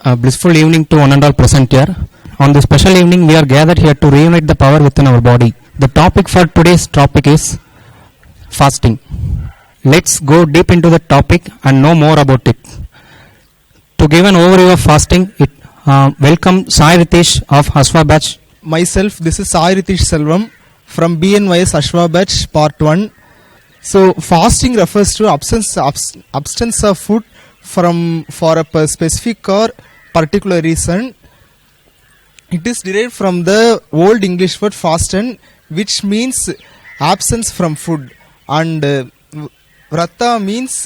A blissful evening to one and all present here. On this special evening, we are gathered here to reunite the power within our body. The topic for today's topic is fasting. Let's go deep into the topic and know more about it. To give an overview of fasting, welcome Sai Ritesh of Ashwa Batch. Myself, this is Sai Ritesh Selvam from BNYS Ashwa Batch Part 1. So, fasting refers to absence of food for a specific or particular reason. It is derived from the old English word fasten, which means absence from food, and vrata means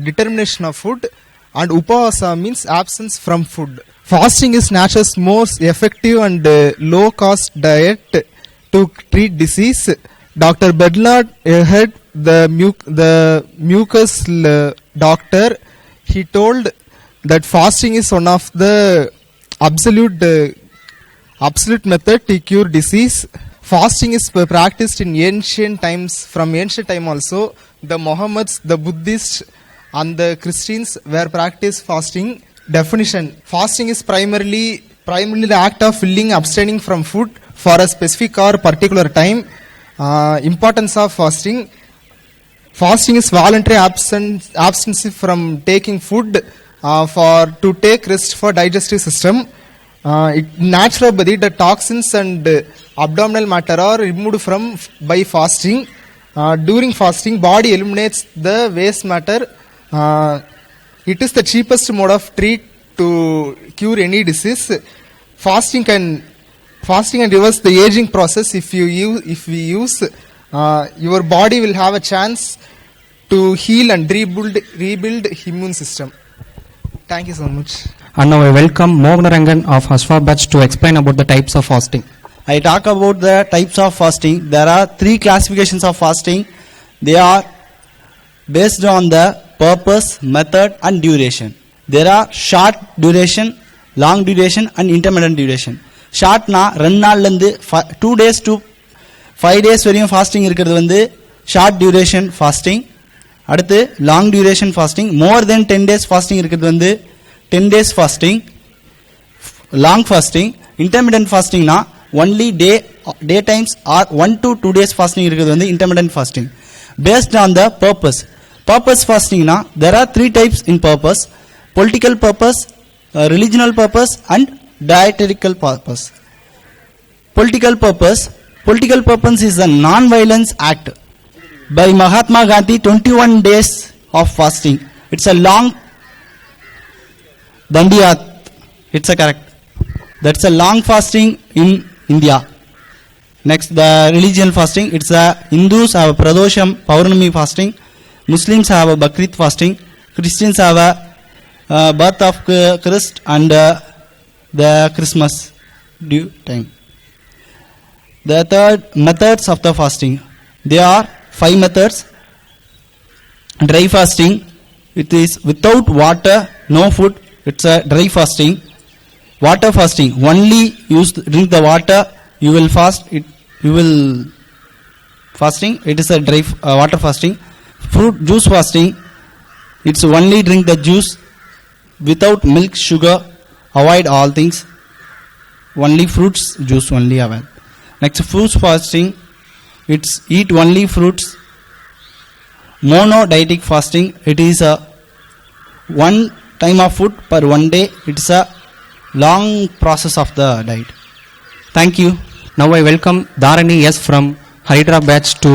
determination of food, and upavasa means absence from food. Fasting is nature's most effective and low cost diet to treat disease. Dr. Bedlard had the mucus doctor. He told that fasting is one of the absolute method to cure disease. Fasting is practiced in ancient times. From ancient time also, the Mohammeds, the Buddhists and the Christians were practiced fasting. Definition: fasting is primarily the act of abstaining from food for a specific or particular time. Importance of fasting: fasting is voluntary absence from taking food to take rest for digestive system. Natural body, the toxins and abdominal matter are removed by fasting. During fasting, body eliminates the waste matter. It is the cheapest mode of treat to cure any disease. Fasting can reverse the aging process. If we use, your body will have a chance to heal and rebuild immune system. Thank you so much. And now I welcome Mognarangan of Ashwa Batch to explain about the types of fasting. I talk about the types of fasting. There are 3 classifications of fasting. They are based on the purpose, method and duration. There are short duration, long duration and intermittent duration. Short na 2 நாள்லந்து 2 days to 5 days வரையும் fasting இருக்குது வந்து short duration fasting. அடுத்து long duration fasting, more than 10 days fasting இருக்குது வந்து 10 days fasting. Long fasting, intermittent fasting na only day times or 1 to 2 days fasting இருக்குது வந்து intermittent fasting. Based on the purpose fasting na there are 3 types in purpose: political purpose, religional purpose and dietetical purpose. Political purpose is a non-violence act by Mahatma Gandhi. 21 days of fasting. It's a long Dandiyat. It's a correct. That's a long fasting in India. Next, the religion fasting. It's a Hindus have a Pradosham Paurnami fasting. Muslims have a Bakrid fasting. Christians have a birth of Christ and the Christmas due time. The third methods of the fasting. There are 5 methods. Dry fasting. It is without water, no food. It's a dry fasting. Water fasting. Only drink the water. You will fast. You will fasting. It is a dry water fasting. Fruit juice fasting. It's only drink the juice without milk, sugar. Avoid all things. Only fruits, juice only avoid. Next, fruits fasting. It's eat only fruits. Monodietic fasting. It is a one time of food per one day. It's a long process of the diet. Thank you. Now I welcome Dharani S from Hyderabad Batch to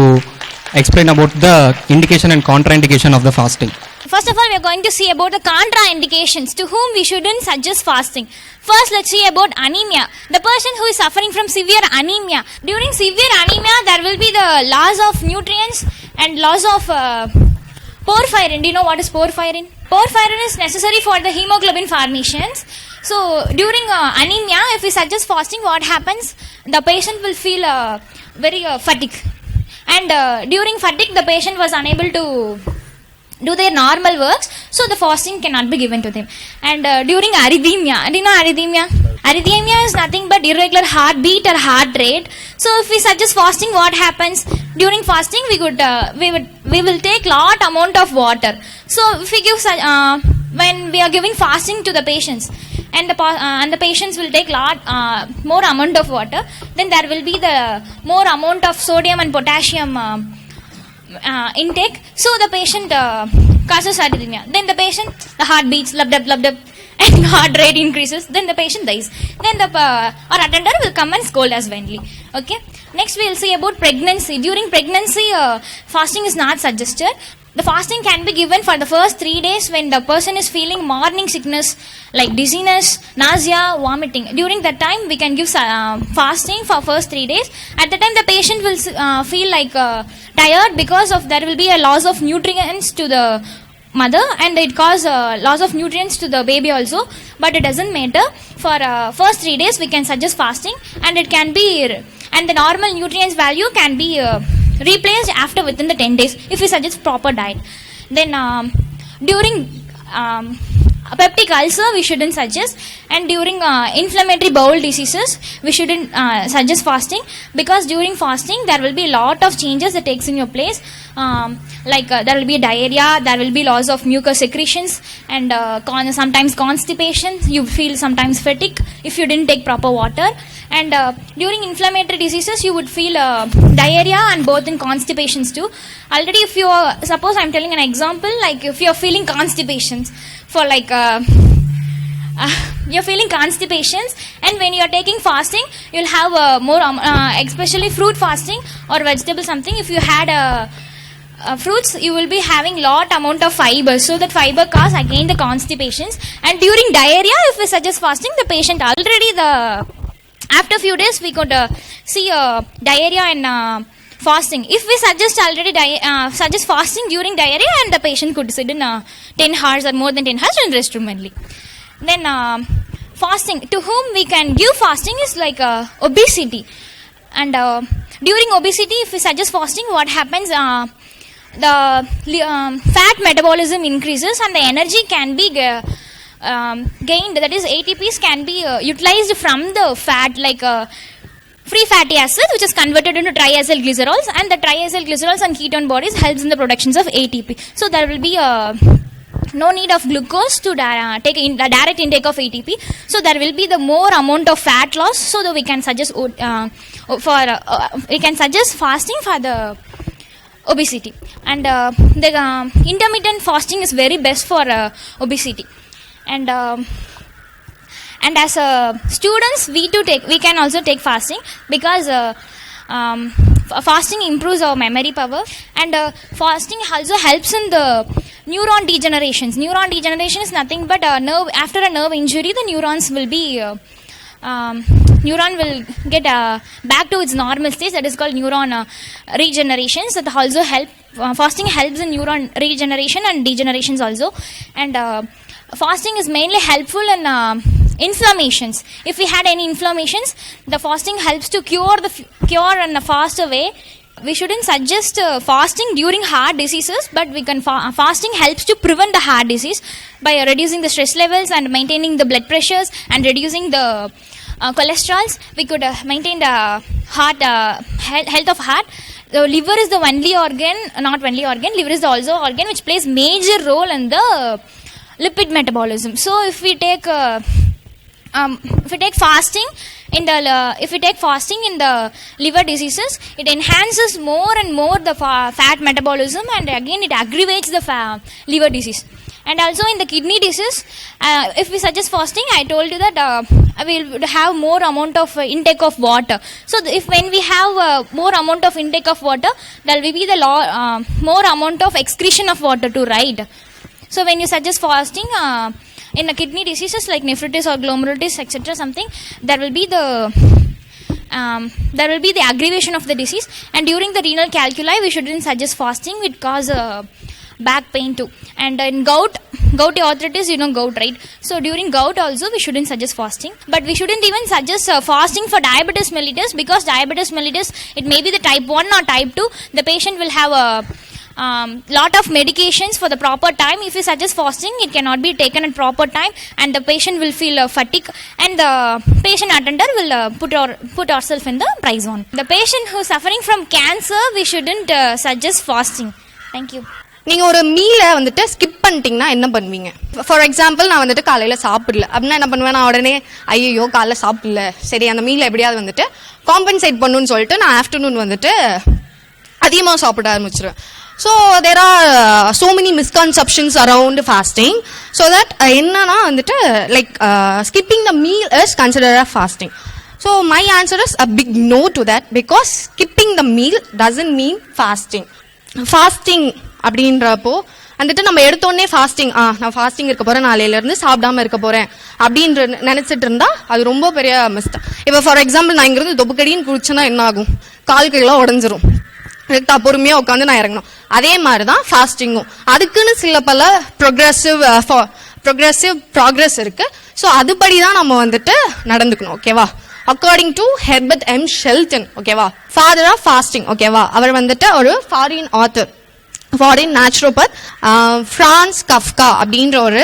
explain about the indication and contraindication of the fasting. First of all, we are going to see about the contraindications to whom we shouldn't suggest fasting. First, let's see about anemia. The person who is suffering from severe anemia. During severe anemia, there will be the loss of nutrients and loss of porphyrin. Do you know what is porphyrin? Porphyrin is necessary for the hemoglobin formations. So, during anemia, if we suggest fasting, what happens? The patient will feel very fatigue. And during fatigue, the patient was unable to do their normal works, so the fasting cannot be given to them. And during arrhythmia, do you know arrhythmia? Arrhythmia is nothing but irregular heartbeat or heart rate. So if we suggest fasting, what happens? During fasting, we will take lot amount of water. So if we give when we are giving fasting to the patients, and the patients will take more amount of water, then there will be the more amount of sodium and potassium intake, so the patient causes arrhythmia. Then the heart beats, lub dub, and heart rate increases. Then the patient dies. Then our attendant will come and scold us kindly. Okay. Next we will see about pregnancy. During pregnancy, fasting is not suggested. The fasting can be given for the first 3 days when the person is feeling morning sickness like dizziness, nausea, vomiting. During that time, we can give fasting for first 3 days. At the time, the patient will feel like tired because of there will be a loss of nutrients to the mother, and it cause loss of nutrients to the baby also. But it doesn't matter. For first 3 days, we can suggest fasting, and it can be and the normal nutrients value can be replaced after within the 10 days if we suggest proper diet. Then during peptic ulcer we shouldn't suggest, and during inflammatory bowel diseases we shouldn't suggest fasting, because during fasting there will be a lot of changes that takes in your place, like there will be diarrhea, there will be loss of mucus secretions, and sometimes constipation, you feel sometimes fatigue if you didn't take proper water. And during inflammatory diseases you would feel diarrhea and both in constipations too. Already if you are, suppose I'm telling an example, like if you're feeling constipations for like you're feeling constipations, and when you're taking fasting you'll have more especially fruit fasting or vegetable something. If you had fruits, you will be having lot amount of fiber, so that fiber cause again the constipations. And during diarrhea, if we suggest fasting, the patient already after few days we could see diarrhea and fasting. If we suggest already suggest fasting during diarrhea, and the patient could sit in 10 hours or more than 10 hours in restroom only. Then fasting, to whom we can give fasting is like obesity. And during obesity, if we suggest fasting, what happens? The fat metabolism increases and the energy can be gained, that is ATPs can be utilized from the fat, like free fatty acid, which is converted into triacyl glycerols, and the triacyl glycerols and ketone bodies helps in the productions of ATP. So there will be no need of glucose to take the direct intake of ATP. So there will be the more amount of fat loss, so that we can suggest we can suggest fasting for the obesity. And the intermittent fasting is very best for obesity. And as students, we can also take fasting, because fasting improves our memory power, and fasting also helps in the neuron degenerations. Neuron degeneration is nothing but after a nerve injury, the neurons will be neuron will get back to its normal stage. That is called neuron regenerations. That also help. Fasting helps in neuron regeneration and degenerations also. And fasting is mainly helpful in inflammations. If we had any inflammations, the fasting helps to cure in a faster way. We shouldn't suggest fasting during heart diseases, but we can fasting helps to prevent the heart disease by reducing the stress levels and maintaining the blood pressures and reducing the cholesterols. We could maintain the heart health of heart. The liver is the only organ, not only organ. Liver is also organ which plays major role in the lipid metabolism. So if we take fasting in the liver diseases, it enhances more and more the fat metabolism, and again it aggravates the liver disease. And also in the kidney disease, if we suggest fasting, I told you that we will have more amount of intake of water. So when we have more amount of intake of water, there will be the more amount of excretion of water too, right? So when you suggest fasting in the kidney diseases like nephritis or glomerulitis, etc., something, there will be the aggravation of the disease. And during the renal calculi, we shouldn't suggest fasting. It causes back pain too. And in gouty arthritis, gout, right? So during gout also we shouldn't suggest fasting. But we shouldn't even suggest fasting for diabetes mellitus, because diabetes mellitus, it may be the type 1 or type 2. The patient will have a lot of medications for the proper time. If we suggest fasting, it cannot be taken at proper time, and the patient will feel fatigue, and the patient attender will put ourselves in the prize zone. The patient who is suffering from cancer, we shouldn't suggest fasting. Thank you. நீங்கள் ஒரு மீலை வந்துட்டு skip பண்ணிட்டீங்கன்னா என்ன பண்ணுவீங்க? For example, நான் வந்துட்டு காலையில் சாப்பிடல அப்படின்னா என்ன பண்ணுவேன்? நான் உடனே ஐயோ காலைல சாப்பிடல, சரி அந்த மீலை எப்படியாவது வந்துட்டு காம்பன்சேட் பண்ணுன்னு சொல்லிட்டு நான் ஆஃப்டர்நூன் வந்துட்டு அதிகமாக சாப்பிட ஆரம்பிச்சிருவேன். So there are so many misconceptions around fasting. So that என்னன்னா வந்துட்டு like skipping the meal is considered as fasting. So my answer is a big no to that, because skipping the meal doesn't mean fasting. Fasting அப்படின்றப்போ வந்துட்டு நம்ம எடுத்தோடனே fasting நான் fasting இருக்க போறேன், நாளையிலேருந்து சாப்பிடாம இருக்க போறேன் அப்படின்ற நினைச்சிட்டு இருந்தா அது ரொம்ப பெரிய மிஸ்டேக். இப்போ ஃபார் எக்ஸாம்பிள், நான் இங்கிருந்து தொப்புக்கடின்னு குடிச்சேன்னா என்ன ஆகும்? கால் கையெல்லாம் உடஞ்சிரும். பொறுமையா உட்காந்து நான் இறங்கணும். அதே மாதிரிதான் ஃபாஸ்டிங்கும். அதுக்குன்னு சில பல ப்ராக்ரஸ் இருக்கு. ஸோ அதுபடிதான் நம்ம வந்துட்டு நடந்துக்கணும். ஓகேவா? According to Herbert M Shelton, ஓகேவா, ஃபாதர் ஆஃப் ஃபாஸ்டிங், ஓகேவா, அவர் வந்துட்டு ஒரு foreign author, foreign naturopath, Franz Kafka அப்படின்ற ஒரு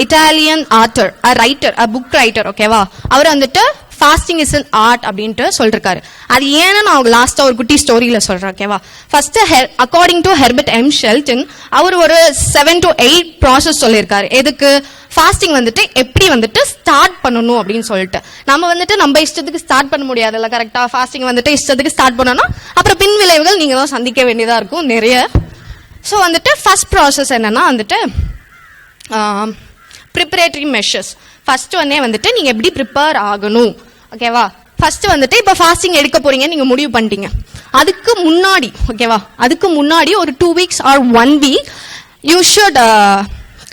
Italian author, writer, book writer, ஓகேவா. அவர் வந்துட்டு ஃபாஸ்டிங் இஸ் அன் ஆர்ட் அப்படின்ட்டு சொல்லிருக்காரு. அது ஏன்னு நான் லாஸ்டா ஒரு குட்டி ஸ்டோரியில சொல்றேன். ஓகேவா? First according to Herbert M Shelton அவர் ஒரு 7 to 8 ப்ராசஸ் சொல்லியிருக்காரு. எதுக்கு? ஃபாஸ்டிங் வந்துட்டு எப்படி வந்துட்டு ஸ்டார்ட் பண்ணணும் அப்படின்னு சொல்லிட்டு. நம்ம வந்துட்டு நம்ம இஷ்டத்துக்கு ஸ்டார்ட் பண்ண முடியாதுல்ல, கரெக்டா? ஃபாஸ்டிங் வந்துட்டு இஷ்டத்துக்கு ஸ்டார்ட் பண்ணோம்னா அப்புறம் பின் விளைவுகள் நீங்க தான் சந்திக்க வேண்டியதா இருக்கும் நிறைய. ஸோ வந்துட்டு ஃபர்ஸ்ட் ப்ராசஸ் என்னன்னா வந்துட்டு ப்ரிப்பரேட்டரி மெஷர்ஸ். ஃபர்ஸ்ட் ஒன்னே வந்துட்டு நீங்க எப்படி ப்ரிப்பேர் ஆகணும், ஓகேவா? ஃபர்ஸ்ட் வந்துட்டு இப்போ ஃபாஸ்டிங் எடுக்க போறீங்க நீங்க முடிவு பண்ணிட்டீங்க. அதுக்கு முன்னாடி, ஓகேவா, அதுக்கு முன்னாடி ஒரு 2 weeks or 1 week you should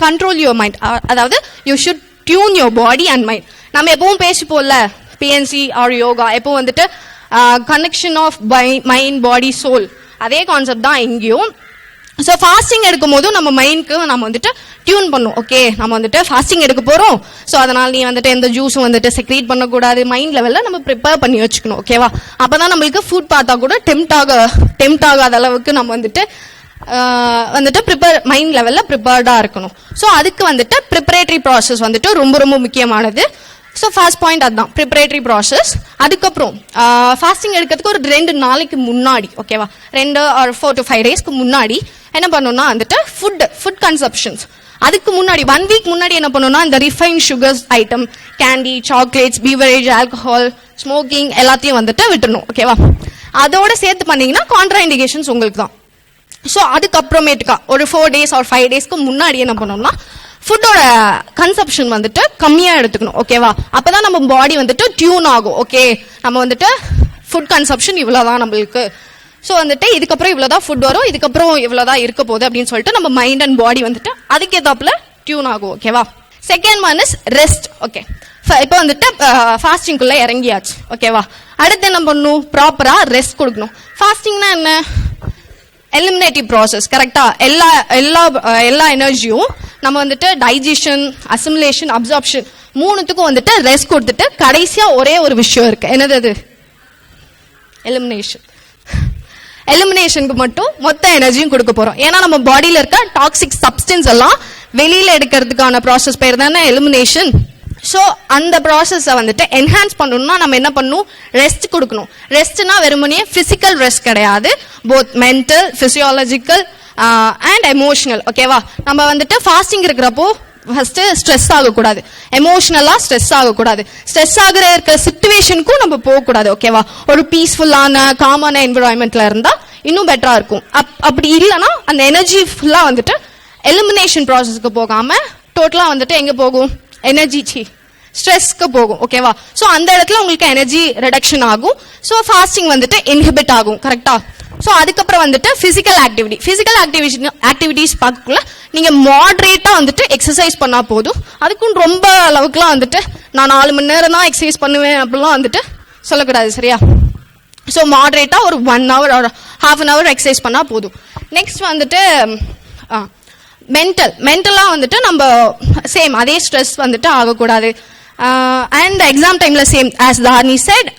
control your mind. அதாவது you should tune your body and mind. நம்ம எப்பவும் பேசிப்போம்ல, பிஎன்சி ஆர் யோகா, எப்போ வந்துட்டு connection of mind body soul, அதே கான்செப்ட் தான் இங்கேயும். ஸோ ஃபாஸ்டிங் எடுக்கும் போதும் நம்ம மைண்ட்க்கு நம்ம வந்துட்டு டியூன் பண்ணும். ஓகே, நம்ம வந்துட்டு ஃபாஸ்டிங் எடுக்க போறோம், ஸோ அதனால நீ வந்துட்டு எந்த ஜூஸும் வந்துட்டு செக்ரீட் பண்ணக்கூடாது, மைண்ட் லெவலில் நம்ம ப்ரிப்பேர் பண்ணி வச்சுக்கணும். ஓகேவா? அப்பதான் நம்மளுக்கு ஃபுட் பார்த்தா கூட டெம்ட் ஆகாத அளவுக்கு நம்ம வந்துட்டு ப்ரிப்பேர் மைண்ட் லெவலில் ப்ரிப்பேர்டா இருக்கணும். ஸோ அதுக்கு வந்துட்டு ப்ரிப்பரேட்டரி ப்ராசஸ் வந்துட்டு ரொம்ப ரொம்ப முக்கியமானது. ஸோ ஃபர்ஸ்ட் பாயிண்ட் அதுதான், ப்ரிப்பரேட்டரி ப்ராசஸ். அதுக்கப்புறம் ஃபாஸ்டிங் எடுக்கிறதுக்கு ஒரு 2 நாளைக்கு முன்னாடி, ஓகேவா, 2 or 4 to 5 days முன்னாடி என்ன பண்ணணும்னா வந்துட்டு ஃபுட் கன்சப்ஷன்ஸ். அதுக்கு முன்னாடி 1 week முன்னாடி என்ன பண்ணணும்னா இந்த refine sugars item, candy, chocolates, beverage, alcohol, smoking எல்லாத்தையும் வந்துட்டு விட்டுணும். ஓகேவா? அதோட சேர்த்து பண்ணீங்கன்னா கான்ட்ராஇண்டிகேஷன்ஸ் உங்களுக்கு தான். ஸோ அதுக்கப்புறமேட்டுக்கா ஒரு 4 days or 5 days முன்னாடி என்ன பண்ணணும்னா ஃபுட்டோட கன்சப்ஷன் வந்துட்டு கம்மியா எடுத்துக்கணும். ஓகேவா? அப்பதான் நம்ம பாடி வந்துட்டு டியூன் ஆகும். ஓகே, நம்ம வந்துட்டு ஃபுட் கன்சப்ஷன் இவ்வளவுதான் நம்மளுக்கு, ஸோ வந்துட்டு இதுக்கப்புறம் இவ்வளவுதான் ஃபுட் வரும், இதுக்கப்புறம் இவ்வளவுதான் இருக்க போகுது அப்படின்னு சொல்லிட்டு நம்ம மைண்ட் அண்ட் பாடி வந்துட்டு அதுக்கேத்தாப்புல டியூன் ஆகும். ஓகேவா? Second one is rest. Okay, இப்போ வந்துட்டு ஃபாஸ்டிங்குள்ள இறங்கியாச்சு. ஓகேவா? அடுத்து என்ன பண்ணணும்? ப்ராப்பரா ரெஸ்ட் கொடுக்கணும். ஃபாஸ்டிங்னா என்ன? எலிமினேட்டிவ் ப்ராசஸ், கரெக்டா? எல்லா எனர்ஜியும் நம்ம வந்துட்டு டைஜஷன், அசிமுலேஷன், அப்சார்ப்ஷன் மூணுத்துக்கும் வந்துட்டு ரெஸ்ட் கொடுத்துட்டு கடைசியா ஒரே ஒரு விஷயம் இருக்கு. என்னது அது? எலிமினேஷன். எலிமினேஷனுக்கு மட்டும் மொத்த எனர்ஜியும் கொடுக்க போறோம். ஏன்னா நம்ம பாடியில இருக்க டாக்ஸிக் சப்ஸ்டன்ஸ் எல்லாம் வெளியில எடுக்கிறதுக்கான ப்ராசஸ் பேர் தானே எலிமினேஷன். ஸோ அந்த ப்ராசஸை வந்துட்டு என்ஹான்ஸ் பண்ணணும்னா நம்ம என்ன பண்ணணும்? ரெஸ்ட் கொடுக்கணும். ரெஸ்ட்னா வெறுமனே பிசிக்கல் ரெஸ்ட் கிடையாது, both mental, physiological and emotional. ஓகேவா? நம்ம வந்துட்டு ஃபாஸ்டிங் இருக்கிறப்போ ஃபர்ஸ்ட் ஸ்ட்ரெஸ் ஆகக்கூடாது, எமோஷனலா ஸ்ட்ரெஸ் ஆகக்கூடாது, ஸ்ட்ரெஸ் ஆகிற இருக்கிற சிச்சுவேஷனுக்கும் நம்ம போகக்கூடாது. ஓகேவா? ஒரு பீஸ்ஃபுல்லான காமான என்விரான்மெண்ட்ல இருந்தா இன்னும் பெட்டரா இருக்கும். அப்படி இல்லைன்னா அந்த எனர்ஜி ஃபுல்லா வந்துட்டு எலிமினேஷன் ப்ராசஸ்க்கு போகாம டோட்டலா வந்துட்டு எங்க போகும்? எனர்ஜி ஸ்ட்ரெஸ்க்கு போகும். ஓகேவா? ஸோ அந்த இடத்துல உங்களுக்கு எனர்ஜி ரிடக்ஷன் ஆகும். ஸோ ஃபாஸ்டிங் வந்துட்டு இன்ஹிபிட் ஆகும். கரெக்டா? ஸோ அதுக்கப்புறம் வந்துட்டு பிசிக்கல் ஆக்டிவிட்டிஸ் பார்க்கக்குள்ள நீங்க மாடரேட்டா வந்துட்டு எக்ஸசைஸ் பண்ணா போதும். அதுக்கும் ரொம்ப அளவுக்குலாம் வந்துட்டு நான் 4 மணி நேரம் தான் எக்ஸசைஸ் பண்ணுவேன் அப்படிலாம் வந்துட்டு சொல்லக்கூடாது. சரியா? ஸோ மாடரேட்டா ஒரு 1 hour or half an hour exercise பண்ணா போதும். நெக்ஸ்ட் வந்துட்டு மென்டலா வந்துட்டு நம்ம சேம் அதே ஸ்ட்ரெஸ் வந்துட்டு ஆகக்கூடாது. அண்ட் எக்ஸாம் டைம்ல same as Tharni set,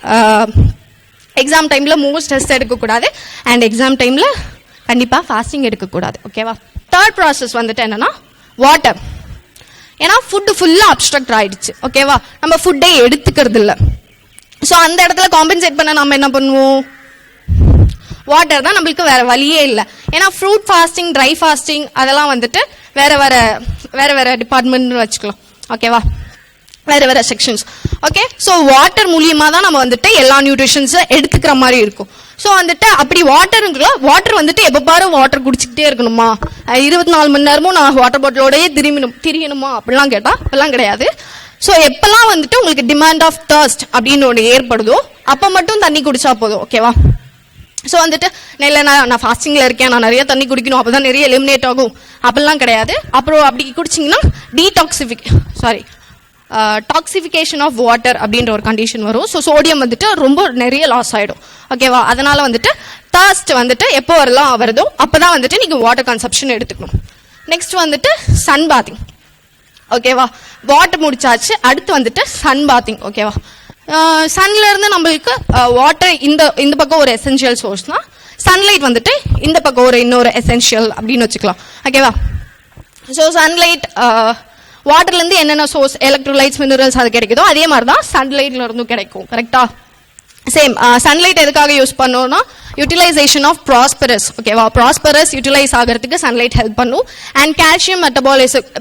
exam டைம்ல மோர் ஸ்ட்ரெஸ் எடுக்கக்கூடாது. அண்ட் எக்ஸாம் டைம்ல கண்டிப்பா ஃபாஸ்டிங் எடுக்கக்கூடாது. ஓகேவா? தேர்ட் ப்ராசஸ் வந்துட்டு என்னன்னா வாட்டர். ஏன்னா ஃபுட்டு ஃபுல்லா அப்ஸ்ட்ரக்ட் ஆயிடுச்சு. ஓகேவா? நம்ம ஃபுட்டே எடுத்துக்கிறது இல்லை. ஸோ அந்த இடத்துல காம்பன்சேட் பண்ண நம்ம என்ன பண்ணுவோம்? வாட்டர் தான் நம்மளுக்கு வேற வழியே இல்லை. ஏன்னா ஃப்ரூட் ஃபாஸ்டிங், ட்ரை ஃபாஸ்டிங் அதெல்லாம் வந்துட்டு வேற வேற டிபார்ட்மெண்ட் வச்சுக்கலாம். ஓகேவா, வேற வேற செக்ஷன்ஸ். ஓகே, ஸோ வாட்டர் மூலியமா தான் நம்ம வந்துட்டு எல்லா நியூட்ரிஷன்ஸும் எடுத்துக்கிற மாதிரி இருக்கும். ஸோ வந்துட்டு அப்படி வாட்டர் வந்துட்டு எப்ப பாரு வாட்டர் குடிச்சுக்கிட்டே இருக்கணுமா, 24 மணி நேரமும் நான் வாட்டர் பாட்டிலோடய திரியணுமா அப்படிலாம் கேட்டா அப்படிலாம் கிடையாது. ஸோ எப்பெல்லாம் வந்துட்டு உங்களுக்கு டிமாண்ட் ஆஃப் தர்ஸ்ட் அப்படின்னு ஒன்று ஏற்படுதோ அப்ப மட்டும் தண்ணி குடிச்சா போதும். ஓகேவா, ஸோ வந்துட்டு நான் ஃபாஸ்டிங்ல இருக்கேன், நான் நிறைய தண்ணி குடிக்கணும் அப்பதான் நிறைய எலிமினேட் ஆகும் அப்படிலாம் கிடையாது. அப்புறம் அப்படி குடிச்சிங்கன்னா டாக்ஸிஃபிகேஷன் ஆஃப் வாட்டர் அப்படின்ற ஒரு கண்டிஷன் வரும். ஸோ சோடியம் வந்துட்டு ரொம்ப நிறைய லாஸ் ஆயிடும். ஓகேவா, அதனால வந்துட்டு தர்ஸ்ட் வந்துட்டு எப்போ வரலாம் வருதோ அப்பதான் வந்துட்டு நீங்க வாட்டர் கன்சப்ஷன் எடுத்துக்கணும். நெக்ஸ்ட் வந்துட்டு சன் பாத்திங். ஓகேவா, வாட்டர் முடிச்சாச்சு, அடுத்து வந்துட்டு சன் பாத்திங். ஓகேவா, சன்ல இருந்து நம்மளுக்கு வாட்டர் இந்த பக்கம் ஒரு எசென்ஷியல் சோர்ஸ் தான், சன்லைட் வந்துட்டு இந்த பக்கம் இன்னொரு எசென்ஷியல் அப்படின்னு வச்சுக்கலாம். ஓகேவா, ஸோ சன்லைட் வாட்டர்ல இருந்து என்னென்ன சோர்ஸ் எலக்ட்ரோலைட்ஸ், மினரல்ஸ் அது கிடைக்குதோ அதே மாதிரி தான் சன்லைட்ல இருந்தும் கிடைக்கும். கரெக்டா, சேம். சன்லைட் எதுக்காக யூஸ் பண்ணோம்னா யூட்டிலைசேஷன் ஆஃப் ப்ராஸ்பரஸ். ஓகேவா, ப்ராஸ்பரஸ் யூட்டிலைஸ் ஆகிறதுக்கு சன்லைட் ஹெல்ப் பண்ணும். அண்ட் கால்சியம்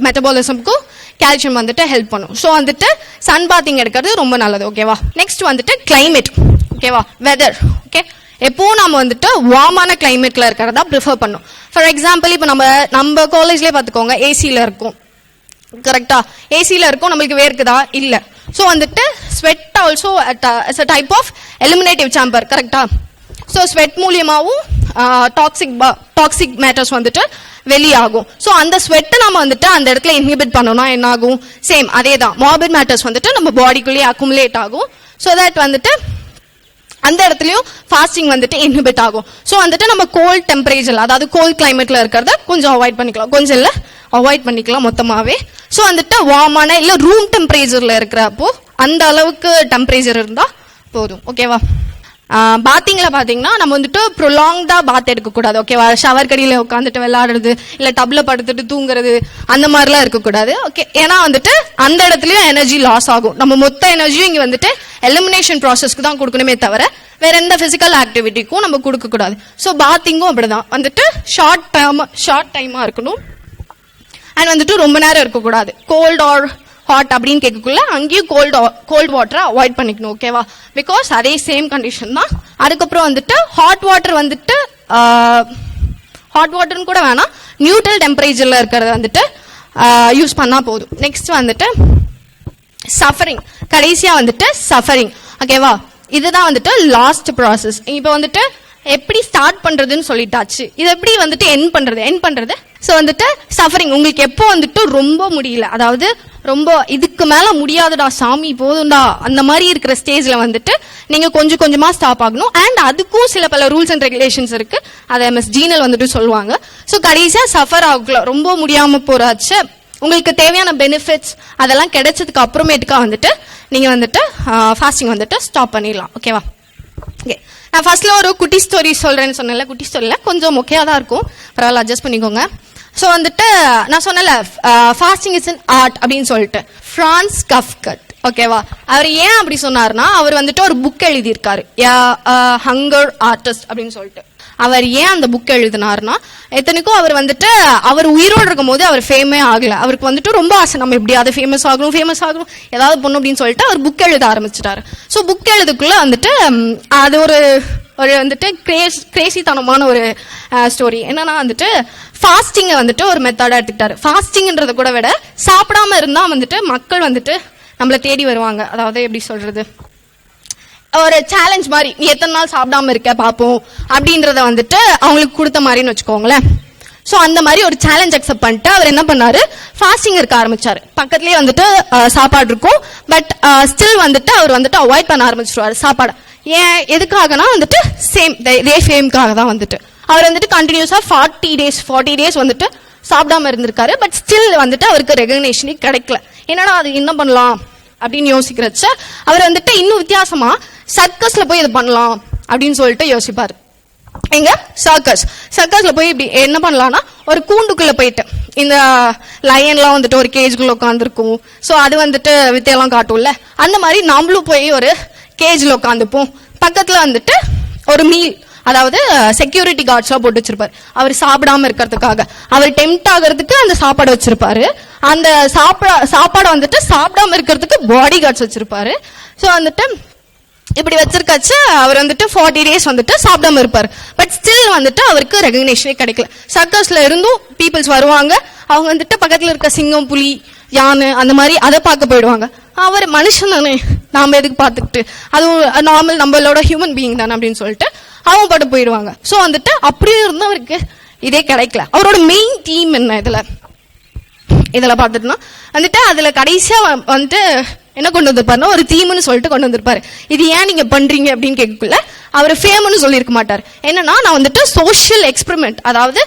மெட்டபாலிசம்க்கும் கால்சியம் வந்துட்டு ஹெல்ப் பண்ணும். ஸோ வந்துட்டு சன் பாத்திங் எடுக்கிறது ரொம்ப நல்லது. ஓகேவா, நெக்ஸ்ட் வந்துட்டு கிளைமேட். ஓகேவா, வெதர். ஓகே, எப்பவும் நம்ம வந்துட்டு வார்மான கிளைமேட்ல இருக்கிறதா ப்ரிஃபர் பண்ணும். ஃபார் எக்ஸாம்பிள் இப்போ நம்ம காலேஜ்லேயே பார்த்துக்கோங்க, ஏசியில இருக்கும். கரெக்டா, ஏசியில இருக்கும், நம்மளுக்கு வேர்க்குதா இல்ல. ஸோ வந்துட்டு sweat also is a type of eliminative chamber. கரெக்டா, ஸோ ஸ்வெட் மூலியமாவும் டாக்ஸிக் மேட்டர்ஸ் வந்துட்டு வெளியாகும். ஸோ அந்த ஸ்வெட்டை நம்ம வந்துட்டு அந்த இடத்துல இன்ஹிபிட் பண்ணோம்னா என்ன ஆகும், சேம் அதே தான், மார்பிட் மேட்டர்ஸ் வந்துட்டு நம்ம பாடிக்குள்ளேயே அக்குமுலேட் ஆகும். ஸோ தட் வந்துட்டு அந்த இடத்துலயும் ஃபாஸ்டிங் வந்துட்டு இன்ஹிபிட் ஆகும். ஸோ வந்துட்டு நம்ம கோல்ட் டெம்பரேச்சர், அதாவது கோல்ட் கிளைமேட்ல இருக்கிறத கொஞ்சம் அவாய்ட் பண்ணிக்கலாம், கொஞ்சம் இல்ல அவாய்ட் பண்ணிக்கலாம் மொத்தமாவே. ஸோ வந்துட்டு வார்மான இல்ல ரூம் டெம்பரேச்சர்ல இருக்கிறப்போ அந்த அளவுக்கு டெம்பரேச்சர் இருந்தா போதும். ஓகேவா, பாத்திங்ல பாத்தீங்கன்னா நம்ம வந்துட்டு ப்ரொலாங்டா பாத் எடுக்கக்கூடாது. ஓகேவா, ஷவர் கடியில உட்காந்துட்டு விளையாடுறது இல்ல டப்ல படுத்துட்டு தூங்குறது அந்த மாதிரிலாம் இருக்கக்கூடாது. ஓகே, ஏன்னா வந்துட்டு அந்த இடத்துலயும் எனர்ஜி லாஸ் ஆகும். நம்ம மொத்த எனர்ஜியும் இங்க வந்துட்டு எலிமினேஷன் ப்ராசஸ்க்கு தான் கொடுக்கணுமே தவிர வேற எந்த பிசிக்கல் ஆக்டிவிட்டிக்கும் நம்ம கொடுக்க கூடாது. ஸோ பாத்திங்கும் அப்படிதான், வந்துட்டு ஷார்ட் டைமா இருக்கணும். அண்ட் வந்துட்டு ரொம்ப நேரம் இருக்கக்கூடாது. கோல்ட் ஆர் ஹாட் அப்படின்னு கேட்கக்குள்ள அங்கேயும் கோல்ட் வாட்டரை அவாய்ட் பண்ணிக்கணும். ஓகேவா, பிகாஸ் அதே சேம் கண்டிஷன் தான். அதுக்கப்புறம் வந்துட்டு ஹாட் வாட்டர்னு கூட வேணாம், நியூட்ரல் டெம்பரேச்சர்ல இருக்கிறத வந்துட்டு யூஸ் பண்ணா போதும். நெக்ஸ்ட் வந்துட்டு சஃபரிங், கடைசியா வந்துட்டு சஃபரிங். ஓகேவா, இதுதான் வந்துட்டு லாஸ்ட் ப்ராசஸ். இப்போ வந்துட்டு எப்படி ஸ்டார்ட் பண்றதுன்னு சொல்லிட்டாச்சு, இது எப்படி வந்துட்டு என் பண்றது. ஸோ வந்துட்டு சஃபரிங் உங்களுக்கு எப்போ வந்துட்டு ரொம்ப முடியல, அதாவது ரொம்ப இதுக்கு மேல முடியாதுடா சாமி போதும்டா அந்த மாதிரி இருக்கிற ஸ்டேஜ்ல வந்துட்டு நீங்க கொஞ்சம் கொஞ்சமா ஸ்டாப் ஆகணும். அண்ட் அதுக்கும் சில பல ரூல்ஸ் அண்ட் ரெகுலேஷன்ஸ் இருக்கு, அதை மிஸ் ஜீனல் வந்துட்டு சொல்லுவாங்க. ஸோ கடைசியா சஃபர் ஆகலாம், ரொம்ப முடியாம போறாச்சு, உங்களுக்கு தேவையான பெனிஃபிட்ஸ் அதெல்லாம் கிடைச்சதுக்கு அப்புறமேட்டுக்கா வந்துட்டு நீங்க வந்துட்டு ஃபாஸ்டிங் வந்துட்டு ஸ்டாப் பண்ணிடலாம். ஓகேவா, ஓகே. நான் ஃபர்ஸ்ட்ல ஒரு குட்டி ஸ்டோரி சொல்றேன்னு சொன்னேன்ல, குட்டி ஸ்டோரியில கொஞ்சம் மொக்கையா தான் இருக்கும், பரவாயில்ல அட்ஜஸ்ட் பண்ணிக்கோங்க. ஸோ வந்துட்டு நான் சொன்னல ஃபாஸ்டிங் இஸ் அன் ஆர்ட் அப்படின்னு சொல்லிட்டு ஃப்ரான்ஸ் கஃப்கட். ஓகேவா, அவர் ஏன் அப்படி சொன்னார்னா அவர் வந்துட்டு ஒரு புக் எழுதியிருக்காரு, ஹங்கர் ஆர்டிஸ்ட் அப்படின்னு சொல்லிட்டு. அவர் ஏன் அந்த புக் எழுதினார்னா, எத்தனைக்கும் அவர் வந்துட்டு அவர் உயிரோடு இருக்கும் போது அவர் ஃபேமே ஆகல, அவருக்கு வந்துட்டு ரொம்ப ஆசை நம்ம எப்படியாவது ஃபேமஸ் ஆகணும் ஏதாவது பண்ணும் அப்படின்னு சொல்லிட்டு அவர் புக் எழுத ஆரம்பிச்சிட்டாரு. ஸோ புக் எழுதுக்குள்ள வந்துட்டு அது ஒரு வந்துட்டு கிரேசித்தனமான ஒரு ஸ்டோரி. என்னன்னா வந்துட்டு ஃபாஸ்டிங்கை வந்துட்டு ஒரு மெத்தடா எடுத்துக்கிட்டாரு. ஃபாஸ்டிங்ன்றத கூட விட சாப்பிடாம இருந்தா வந்துட்டு மக்கள் வந்துட்டு நம்மள தேடி வருவாங்க. அதாவது எப்படி சொல்றது, ஒரு சேலஞ்ச் மாதிரி, நீ எத்தனை நாள் சாப்பிடாம இருக்க பாப்போம் அப்படின்றத வந்துட்டு அவங்களுக்கு கொடுத்த மாதிரின்னு வச்சுக்கோங்களேன். சோ அந்த மாதிரி ஒரு சேலஞ்ச் அக்செப்ட் பண்ணிட்டு அவர் என்ன பண்ணாரு, ஃபாஸ்டிங் இருக்க ஆரம்பிச்சாரு. பக்கத்துலயே வந்துட்டு சாப்பாடு இருக்கும், பட் ஸ்டில் வந்துட்டு அவர் வந்துட்டு அவாய்ட் பண்ண ஆரம்பிச்சிருவாரு சாப்பாடு. ஏன் எதுக்காகனா வந்துட்டு சேம் இதே ஃபேம்காக தான் வந்துட்டு அவர் வந்துட்டு கண்டினியூஸா 40 days வந்துட்டு சாப்பிடாம இருந்திருக்காரு. பட் ஸ்டில் வந்துட்டு அவருக்கு ரெகக்னேஷனே கிடைக்கல. என்னடா அது என்ன பண்ணலாம் அப்படின்னு யோசிக்கிறச்ச அவர் வந்துட்டு இன்னும் வித்தியாசமா சர்க்கஸ்ல போய் இது பண்ணலாம் அப்படின்னு சொல்லிட்டு யோசிப்பாரு. எங்க சர்க்கஸ்ல போய் இப்படி என்ன பண்ணலாம்னா, ஒரு கூண்டுக்குள்ள போயிட்டு இந்த லயன்லாம் வந்துட்டு ஒரு கேஜ்குள்ள உட்காந்துருக்கும். ஸோ அது வந்துட்டு வித்தையெல்லாம் காட்டும்ல, அந்த மாதிரி நம்மளும் போய் ஒரு கேஜ்ல உட்காந்துப்போம். பக்கத்துல வந்துட்டு ஒரு மீல் அதாவது செக்யூரிட்டி கார்ட்ஸ்லாம் போட்டு வச்சிருப்பாரு அவர் சாப்பிடாம இருக்கிறதுக்காக. அவர் டெம்ட் ஆகிறதுக்கு அந்த சாப்பாடு வச்சிருப்பாரு. அந்த சாப்பாடை வந்துட்டு சாப்பிடாம இருக்கிறதுக்கு பாடி கார்ட்ஸ் வச்சிருப்பாரு. ஸோ வந்துட்டு இப்படி வச்சிருக்காச்சு அவர் வந்துட்டு 40 days வந்துட்டு சாப்பிடாம இருப்பாரு. பட் ஸ்டில் வந்துட்டு அவருக்கு ரெகக்னேஷனே கிடைக்கல. சர்க்கஸ்ல இருந்தும் பீப்புள்ஸ் வருவாங்க, அவங்க வந்துட்டு பக்கத்துல இருக்க சிங்கம், புலி, யானை அந்த மாதிரி அதை பார்க்க போயிடுவாங்க. அவர் மனுஷன் தானே, நாம எதுக்கு பார்த்துக்கிட்டு, அதுவும் நார்மல் நம்மளோட ஹியூமன் பீயிங் தானே அப்படின்னு சொல்லிட்டு அவங்க பாட்டு போயிடுவாங்க. ஸோ வந்துட்டு அப்படியே இருந்து அவருக்கு இதே கிடைக்கல. அவரோட மெயின் டீம் என்ன இதுல பார்த்துட்டுனா வந்துட்டு அதுல கடைசியா வந்துட்டு என்ன கொண்டு வந்திருப்பாருன்னா ஒரு தீம்னு சொல்லிட்டு கொண்டு வந்திருப்பாரு. இது ஏன் நீங்க பண்றீங்க அப்படின்னு கேட்கக்குள்ள அவர் ஃபேம்னு சொல்லியிருக்க மாட்டார். என்னன்னா நான் வந்துட்டு சோஷியல் எக்ஸ்பெரிமெண்ட், அதாவது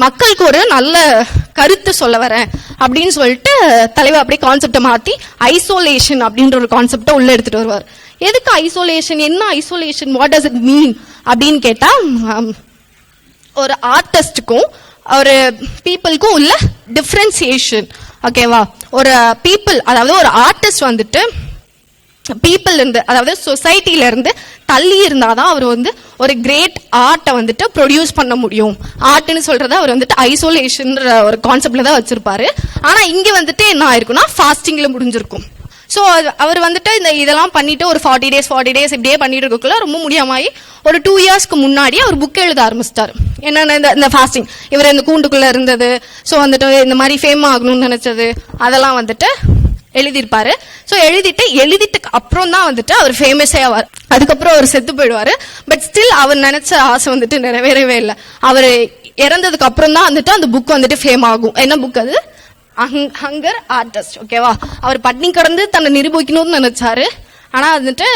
மக்களுக்கு ஒரு நல்ல கருத்து சொல்ல வரேன் அப்படின்னு சொல்லிட்டு தலைவர் அப்படியே கான்செப்டை மாத்தி ஐசோலேஷன் அப்படின்ற ஒரு கான்செப்டை உள்ள எடுத்துட்டு வருவார். எதுக்கு ஐசோலேஷன், என்ன isolation, what does it mean அப்படின்னு கேட்டா ஒரு ஆர்டிஸ்டுக்கும் ஒரு பீப்புளுக்கும் உள்ள டிஃபரன்சியேஷன். ஓகேவா, ஒரு பீப்புள் அதாவது ஒரு ஆர்டிஸ்ட் வந்துட்டு பீப்புள் இருந்து அதாவது சொசைட்டில இருந்து தள்ளி இருந்தாதான் அவர் வந்து ஒரு கிரேட் ஆர்ட்டை வந்துட்டு ப்ரொடியூஸ் பண்ண முடியும். ஆர்ட்னு சொல்றத அவர் வந்துட்டு ஐசோலேஷன் ஒரு கான்செப்ட்ல தான் வச்சிருப்பாரு. ஆனா இங்க வந்துட்டு என்ன ஆயிருக்கும்னா ஃபாஸ்டிங்ல முடிஞ்சிருக்கும். ஸோ அவர் வந்துட்டு இதெல்லாம் பண்ணிட்டு ஒரு 40 days இப்படியே பண்ணிட்டு இருக்கக்குள்ள ரொம்ப முடியாம ஒரு 2 yearsக்கு முன்னாடி அவர் புக் எழுத ஆரம்பிச்சிட்டாரு. என்னென்ன இந்த ஃபாஸ்டிங், இவர் இந்த கூண்டுக்குள்ள இருந்தது, ஸோ வந்துட்டு இந்த மாதிரி ஃபேம் ஆகணும்னு நினைச்சது அதெல்லாம் வந்துட்டு எழுதியிருப்பாரு. ஸோ எழுதிட்டுக்கு அப்புறம் தான் வந்துட்டு அவர் ஃபேமஸே ஆவார். அதுக்கப்புறம் அவர் செத்து போயிடுவாரு. பட் ஸ்டில் அவர் நினைச்ச ஆசை வந்துட்டு நிறைவேறவே இல்லை. அவர் இறந்ததுக்கு அப்புறம் தான் வந்துட்டு அந்த புக் வந்துட்டு ஃபேம் ஆகும். என்ன புக் அது? Hunger artist. ஓகேவா, அவர் பட்னி கடந்து தன்னை நிரூபிக்கணும்னு நினைச்சாரு. ஆனா வந்துட்டு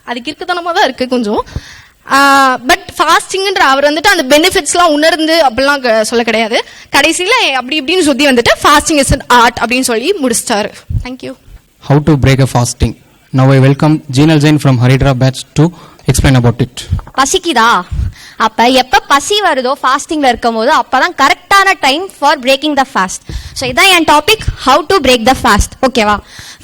அதுக்கு இருக்கத்தனமா தான் இருக்கு கொஞ்சம். பட் ஃபாஸ்டிங்ன்ற அவர் வந்துட்டு அந்த பெனிஃபிட்ஸ் எல்லாம் உணர்ந்து அப்படிலாம் சொல்ல கிடையாது. கடைசியில அப்படி இப்படின்னு சுத்தி வந்துட்டு ஃபாஸ்டிங் இஸ் an art அப்படின்னு சொல்லி முடிச்சிட்டாரு. Thank you. How to break a fasting. Now I welcome Jinal Jain from Haridra batch to explain about it. பசிக்குதா? அப்ப எப்ப பசி வருதோ ஃபாஸ்டிங்ல இருக்கும் போது அப்பதான் கரெக்டான time for breaking the fast. So இதான் என் topic, how to break the fast. ஓகேவா,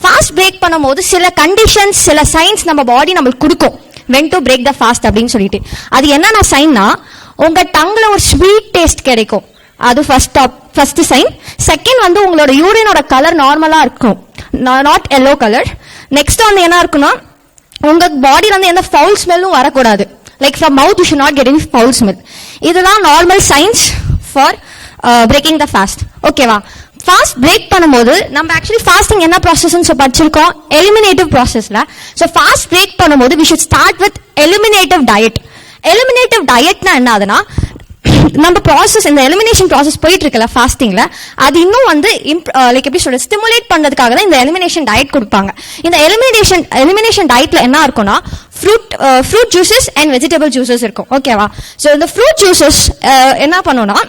ஃபாஸ்ட் பிரேக் பண்ணும்போது சில கண்டிஷன்ஸ், சில சைன்ஸ் நம்ம பாடி நம்மளுக்கு கொடுக்கும் when to break the fast அப்படின்னு சொல்லிட்டு. அது என்னென்ன சைன்னா, உங்க டங்ல ஒரு ஸ்வீட் டேஸ்ட் கிடைக்கும், அது ஃபர்ஸ்ட் சைன். செகண்ட் வந்து உங்களோட யூரினோட கலர் நார்மலா இருக்கும், நாட் எல்லோ கலர். நெக்ஸ்ட் வந்து என்ன இருக்குன்னா, உங்க பாடியில வந்து எந்த ஃபவுல் ஸ்மெல்லும் வரக்கூடாது. Like from mouth you should not get any foul smell. இதுதான் normal signs for breaking the fast. ஓகேவா, ஃபாஸ்ட் பிரேக் பண்ணும்போது நம்ம ஆக்சுவலி ஃபாஸ்டிங் என்ன ப்ராசஸ் படிச்சிருக்கோம், எலிமினேட்டிவ் ப்ராசஸ்ல. ஸோ ஃபாஸ்ட் பிரேக் பண்ணும்போது we should start with eliminative diet. Eliminative டயட்னா என்ன ஆகுதுன்னா, நம்ம ப்ராசஸ் இந்த எலிமினேஷன் ப்ராசஸ் போயிட்டு இருக்குல்ல ஃபாஸ்டிங்ல, அது இன்னும் வந்து லைக் எப்படி சொல்றது, ஸ்டிமுலேட் பண்றதுக்காக தான் இந்த எலிமினேஷன் டயட் கொடுப்பாங்க. இந்த எலிமினேஷன் டயட்ல என்ன இருக்கும்னா, fruit juices and vegetable juices இருக்கும். ஓகேவா, ஸோ இந்த ஃப்ரூட் ஜூசஸ் என்ன பண்ணும்னா,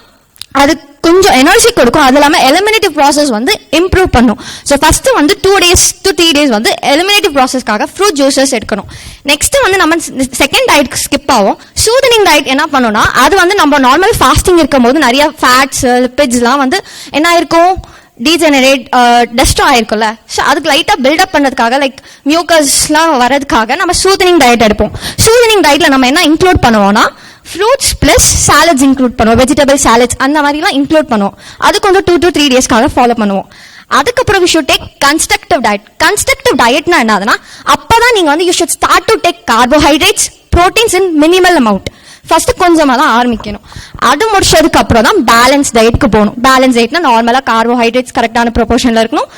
அது கொஞ்சம் எனர்ஜி கொடுக்கும், அது இல்லாமல் எலிமினேட்டிவ் ப்ராசஸ் வந்து இம்ப்ரூவ் பண்ணும். ஸோ ஃபர்ஸ்ட் வந்து 2 days to 3 days வந்து எலிமினேட்டிவ் ப்ராசஸ்க்காக ஃப்ரூட் ஜூசஸ் எடுக்கணும். நெக்ஸ்ட் வந்து நம்ம செகண்ட் டயட் ஸ்கிப் ஆகும். சூதனிங் டயட் என்ன பண்ணும்னா, அது வந்து நம்ம நார்மல் ஃபாஸ்டிங் இருக்கும் போது நிறைய ஃபேட்ஸ், லிப்பிட்ஸ்லாம் வந்து என்ன இருக்கும், டீஜெனரேட் டெஸ்ட்ரா ஆயிருக்கும்ல. ஸோ அதுக்கு லைட்டாக பில்டப் பண்ணுறதுக்காக, லைக் மியூக்கஸ்லாம் வரதுக்காக நம்ம சூதனிங் டயட் எடுப்போம். சூதனிங் டயட்ல நம்ம என்ன இன்க்ளூட் பண்ணுவோம்னா, ஃப்ரூட்ஸ் பிளஸ் சாலட்ஸ் இன்க்ளூட் பண்ணுவோம், வெஜிடபிள் சாலட்ஸ் அந்த மாதிரிலாம் இன்க்ளூட் பண்ணுவோம். அது கொஞ்சம் 2 to 3 daysக்காக ஃபாலோ பண்ணுவோம். அதுக்கப்புறம் we should take constructive diet. Constructive டயட்னா என்னதுன்னா, அப்பதான் நீங்க வந்து you should start to take carbohydrates, proteins in minimal amount. First கொஞ்சமா தான் ஆரம்பிக்கணும். அது முடிச்சதுக்கு அப்புறம் தான் பேலன்ஸ் டயட்க்கு போகணும். பேலன்ஸ் டயட்னா நார்மலா கார்போஹைட்ரேட்ஸ் கரெக்டான ப்ரொபோர்ஷன்ல இருக்கணும்,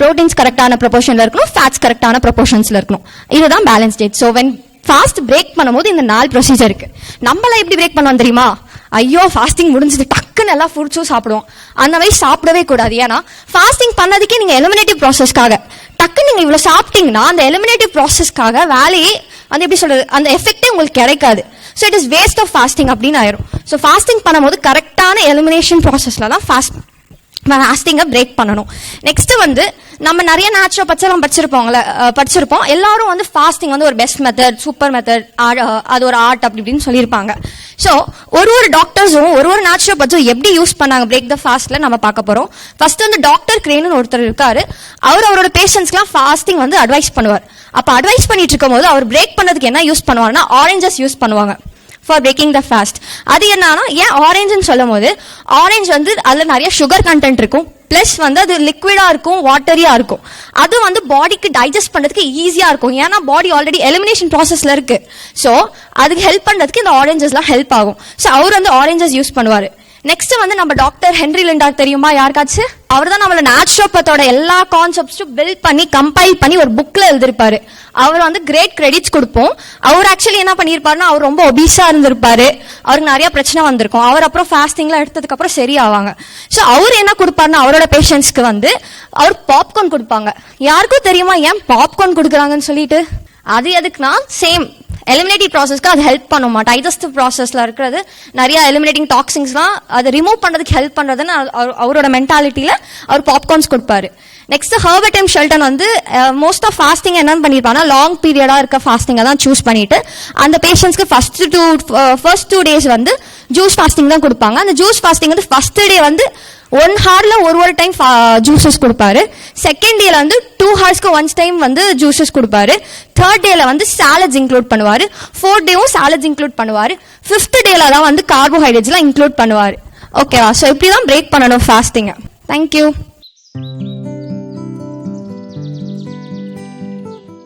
ப்ரோட்டீன்ஸ் கரெக்டான ப்ரொபோர்ஷன்ல இருக்கணும், ஃபேட்ஸ் கரெக்டான ப்ரொபோர்ஷன்ஸ்ல இருக்கணும். இதுதான் balance diet. So when fast break பண்ணும்போது இந்த 4 ப்ரொசீஜர் இருக்கு. நம்மளாம் எப்படி பிரேக் பண்ணுவோம் தெரியுமா, ஐயோ ஃபாஸ்டிங் முடிஞ்சது டக்குன்னு எல்லா ஃப்ரூட்ஸும் சாப்பிடுவோம். அந்த மாதிரி சாப்பிடவே கூடாது. ஏன்னா ஃபாஸ்டிங் பண்ணதுக்கே நீங்க எலிமினேட்டிவ் ப்ராசஸ்க்காக டக்குன்னு நீங்க இவ்வளவு சாப்பிட்டீங்கன்னா, அந்த எலிமினேட்டிவ் ப்ராசஸ்க்காக வேலையே வந்து எப்படி சொல்றது, அந்த எஃபெக்டே உங்களுக்கு கிடைக்காது. So it is waste of fasting அப்படின்னு ஆயிரும். ஸோ ஃபாஸ்டிங் பண்ணும்போது கரெக்டான எலிமினேஷன் ப்ராசஸ்ல தான் ஃபாஸ்டிங்கை பிரேக் பண்ணணும். நெக்ஸ்ட் வந்து நம்ம நிறைய நேச்சுரோபதிலாம் படிச்சிருப்போம். எல்லாரும் வந்து ஃபாஸ்டிங் வந்து ஒரு பெஸ்ட் மெத்தட், சூப்பர் மெத்தட், அது ஒரு ஆர்ட் அப்படி இப்படின்னு சொல்லியிருப்பாங்க. ஸோ ஒரு டாக்டர்ஸும் ஒரு நேச்சுரோபதியும் எப்படி யூஸ் பண்ணாங்க பிரேக் த ஃபாஸ்ட்ல நம்ம பார்க்க போறோம். ஃபர்ஸ்ட் வந்து டாக்டர் கிரேன்னு ஒருத்தர் இருக்காரு. அவரோட பேஷண்ட்ஸ்க்குலாம் ஃபாஸ்டிங் வந்து அட்வைஸ் பண்ணுவார். அப்ப அட்வைஸ் பண்ணிட்டு இருக்கும் போது அவர் பிரேக் பண்ணதுக்கு என்ன யூஸ் பண்ணுவாருன்னா, ஆரஞ்சஸ் யூஸ் பண்ணுவாங்க. For breaking the fast. அது என்னன்னா, ஏன் ஆரஞ்சுன்னு சொல்லும் போது, ஆரஞ்சு வந்து அதுல நிறைய சுகர் கண்டென்ட் இருக்கும், பிளஸ் வந்து அது லிக்விடா இருக்கும், வாட்டரியா இருக்கும். அது வந்து பாடிக்கு டைஜஸ்ட் பண்றதுக்கு ஈஸியா இருக்கும், ஏன்னா பாடி ஆல்ரெடி எலிமினேஷன் ப்ராசஸ்ல இருக்கு. ஸோ அதுக்கு ஹெல்ப் பண்றதுக்கு இந்த ஆரஞ்சஸ்லாம் ஹெல்ப் ஆகும். ஸோ அவர் வந்து ஆரஞ்சஸ் யூஸ் பண்ணுவாரு. நெக்ஸ்ட் வந்து நம்ம டாக்டர் ஹென்ரி லிண்டாக் தெரியுமா யாருக்காச்சு? அவர் தான் நம்மள நேச்சுரோபத்தோட எல்லா கான்செப்ட்ஸும் பில்ட் பண்ணி கம்பைல் பண்ணி ஒரு புக்ல எழுதிருப்பாரு. அவர் வந்து கிரேட் கிரெடிட்ஸ் கொடுப்போம். அவர் ஆக்சுவலி என்ன பண்ணிருப்பாருன்னா, அவர் ரொம்ப ஒபீஸா இருந்திருப்பாரு, அவருக்கு நிறைய பிரச்சனை வந்திருக்கும். அவர் அப்புறம் ஃபாஸ்டிங்லாம் எடுத்ததுக்கு அப்புறம் சரியாவாங்க. ஸோ அவர் என்ன கொடுப்பாருன்னா, அவரோட பேஷண்ட்ஸ்க்கு வந்து அவர் பாப்கார்ன் கொடுப்பாங்க. யாருக்கும் தெரியுமா ஏன் பாப்கார்ன் கொடுக்குறாங்கன்னு சொல்லிட்டு? அது எதுக்குன்னா, சேம் எலிமினேட்டிவ் ப்ராசஸ்க்கு அது ஹெல்ப் பண்ணுமா, டைஜஸ்டிவ் ப்ராசஸ்ல இருக்கிறது நிறைய எலிமினேட்டிங் டாக்ஸின்ஸ்லாம் அதை ரிமூவ் பண்றதுக்கு ஹெல்ப் பண்றதுன்னு அவரோட மென்டாலிட்டியில அவர் பாப்கார்ன்ஸ் கொடுப்பாரு. நெக்ஸ்ட் ஹெர்பர்ட் எம் ஷெல்டன் வந்து மோஸ்ட் ஆஃப் ஃபாஸ்டிங் என்னன்னு பண்ணிருப்பாங்கன்னா, லாங் பீரியடா இருக்க ஃபாஸ்டிங்கை தான் சூஸ் பண்ணிட்டு அந்த பேஷண்ட்ஸ்க்கு ஃபர்ஸ்ட் 2 days வந்து ஜூஸ் ஃபாஸ்டிங் தான் கொடுப்பாங்க. அந்த ஜூஸ் ஃபாஸ்டிங் வந்து ஃபர்ஸ்ட் டே வந்து 1 hourல ஒரு டைம் ஜூசஸ் கொடுப்பாரு. செகண்ட் டேல வந்து 2 hoursக்கு ஒன்ஸ் டைம் வந்து ஜூசஸ் கொடுப்பாரு. தேர்ட் டேல வந்து சாலட்ஸ் இன்க்ளூட் பண்ணுவாரு. 4th டேவும் சாலட்ஸ் இன்க்ளூட் பண்ணுவாரு. 5th டேல தான் வந்து கார்போஹைட்ரேட்ஸ்லாம் இன்க்ளூட் பண்ணுவாரு. ஓகேவா? ஸோ இப்படி தான் பிரேக் பண்ணணும் ஃபாஸ்டிங். தேங்க்யூ.